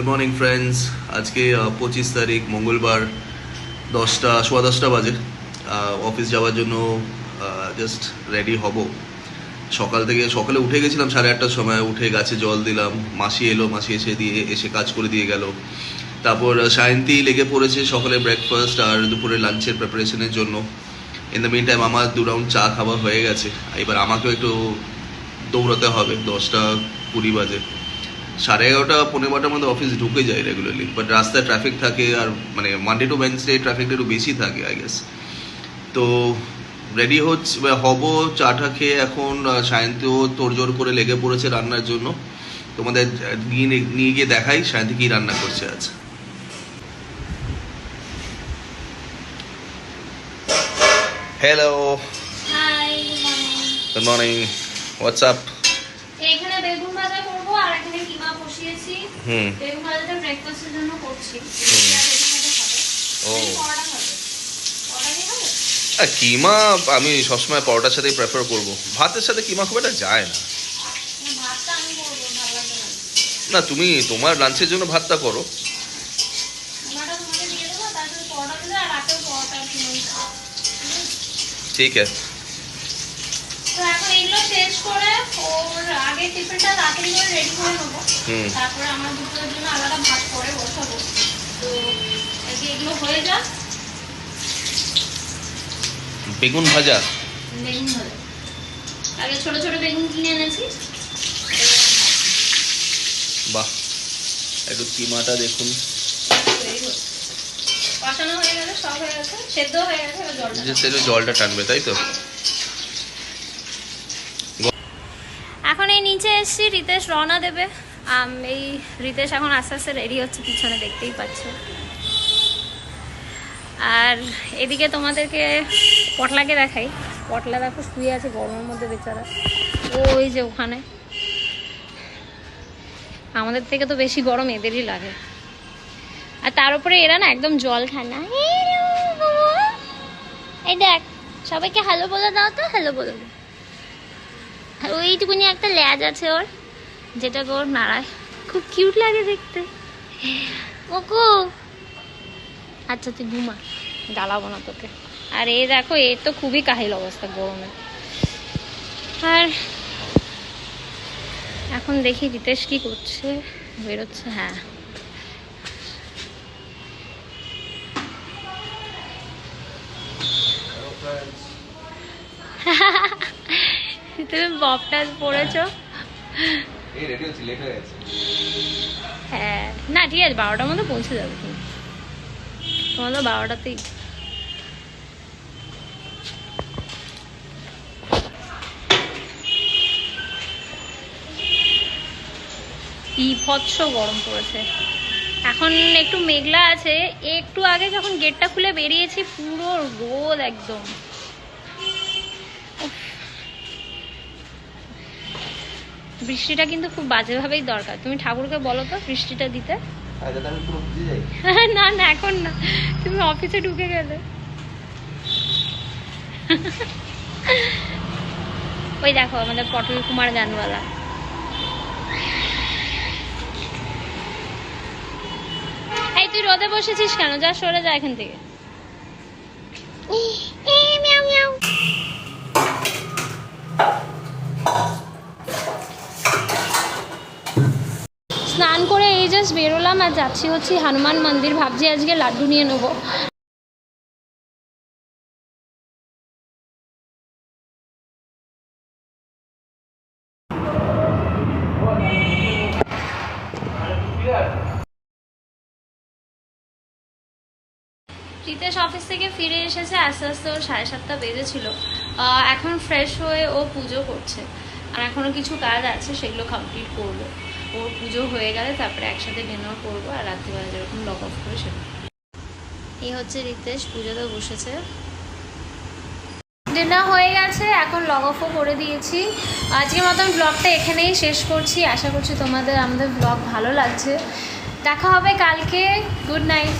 Morning friends. আজকে 25 তারিখ মঙ্গলবার, 10টা বাজে। অফিস যাওয়ার জন্য জাস্ট রেডি হব। সকালে উঠে গেছিলাম 8:30টার সময়, উঠে গাছে জল দিলাম। মাসি এলো, মাসি এসে কাজ করে দিয়ে গেল। তারপর সায়ন্তী লেগে পড়েছে সকালে ব্রেকফাস্ট আর দুপুরে লাঞ্চের প্রিপারেশনের জন্য। ইন দ্য মিন টাইম আমার 2 রাউন্ড চা খাওয়া হয়ে গেছে। এবার আমাকেও একটু দৌড়াতে হবে। 10টা 20 বাজে। 11:30 পৌনে 12টার মধ্যে অফিস ঢুকে যায় রেগুলারলি, বাট রাস্তায় ট্রাফিক থাকে, আর মানে মানডে টু ওয়েডনেসডে ট্রাফিকটা একটু বেশি থাকে আই গেস। তো রেডি হব, চাটা খেয়ে এখন সায়ন্তীও তোড়জোড় করে লেগে পড়েছে রান্নার জন্য। তোমাদের নিয়ে গিয়ে দেখাই সায়ন্তী কি রান্না করছে আজ। Hello, good morning, what's up? এখানে বেগুন ভাজা করব আর এখানে কিমা বসিয়েছি। বেগুন ভাজাটা ব্রেকফাস্টের জন্য করছি। ও, কিমা আমি সবসময় পরোটার সাথেই প্রেফার করব। ভাতের সাথে কিমা খুব একটা যায় না। ভাতটা আমি করব, ভালো লাগে না, তুমি তোমার লাঞ্চের জন্য ভাতটা করো। কিমাটা তোমাকে দিয়ে দেবো, তারপর পরোটা দিলে আর রাতেও পরোটা কিমা। ঠিক আছে। তো এখন এগুলো শেষ করে ওর আগে টিফিনটা তাড়াতাড়ি করে রেডি করে নেবো। তারপরে আমার দুপুরের জন্য আলাদা ভাত করে বসাবো। তো এগুলো হয়ে যাক। বেগুন ভাজা আগে ছোট ছোট বেগুন কিনে এনেছি। বাহ, একটু কিমাটা দেখুন। কষানো হয়ে গেছে, সব হয়ে গেছে, সেদ্ধ হয়ে গেছে। জলটা টানবে, তাই তো? এখন এই নিচে এসছি, রিতেশ রওনা দেবে। এই রিতেশ এখন আস্তে আস্তে রেডি হচ্ছে, পিছনে দেখতেই পাচ্ছ। আর এদিকে তোমাদেরকে পটলাকে দেখাই। পটলা দেখো শুয়ে আছে গরমের মধ্যে বেচারা। ওই যে ওখানে, আমাদের থেকে তো বেশি গরম এদেরই লাগে। আর তার উপরে এরা না একদম জল খায় না। এই দেখ, সবাইকে হ্যালো বলে দাও তো, হ্যালো বলে দাও। আর ওইটুকুনি একটা ল্যাজ আছে ওর, যেটা ওর নাড়ায়, খুব কিউট লাগে দেখতে। ওকু, আচ্ছা তুই ঘুমা, জ্বালাবো না তোকে। আর এই দেখো, এর তো খুবই কাহিল অবস্থা গরমে। আর এখন দেখি রিতেশ কি করছে, বেরোচ্ছে। হ্যাঁ, তুমি ববটা পরেছো? হ্যাঁ, না ঠিক আছে, 12টার মধ্যে পৌঁছে যাবে। তুমি তোমার তো 12টাতেই। বিভৎস গরম পড়েছে। এখন একটু মেঘলা আছে। একটু আগে যখন গেটটা খুলে বেরিয়েছি, পুরো রোদ একদম। বৃষ্টিটা কিন্তু খুব বাজেভাবেই দরকার। তুমি ঠাকুরকে বলো তো বৃষ্টিটা দিতে। না না, এখন না, তুমি অফিসে ঢুকে গেলে। ওই দেখো আমাদের পটল কুমার গানওয়ালা। এই তুই রোদে বসেছিস কেন? যা সরে যা এখান থেকে। স্নান করে এই জাস্ট বেরোলাম আর যাচ্ছি হচ্ছে হনুমান মন্দির। ভাবছি আজকে লাড্ডু নিয়ে নেবো। রিতেশ অফিস থেকে ফিরে এসেছে আস্তে আস্তে। ওর 7:30 বেজেছিল। এখন ফ্রেশ হয়ে ও পুজো করছে। আর এখনও কিছু কাজ আছে, সেগুলো কমপ্লিট করবো। ওর পুজো হয়ে গেলে তারপরে একসাথে ডিনার করবো, আর রাত্রিবেলা যেরকম লগ অফ করে সেরকম। এই হচ্ছে রিতেশ, পুজোতে বসেছে। ডিনার হয়ে গেছে, এখন লগ অফও করে দিয়েছি। আজকের মতন ব্লগটা এখানেই শেষ করছি। আশা করছি তোমাদের আমাদের ব্লগ ভালো লাগছে। দেখা হবে কালকে। Good night.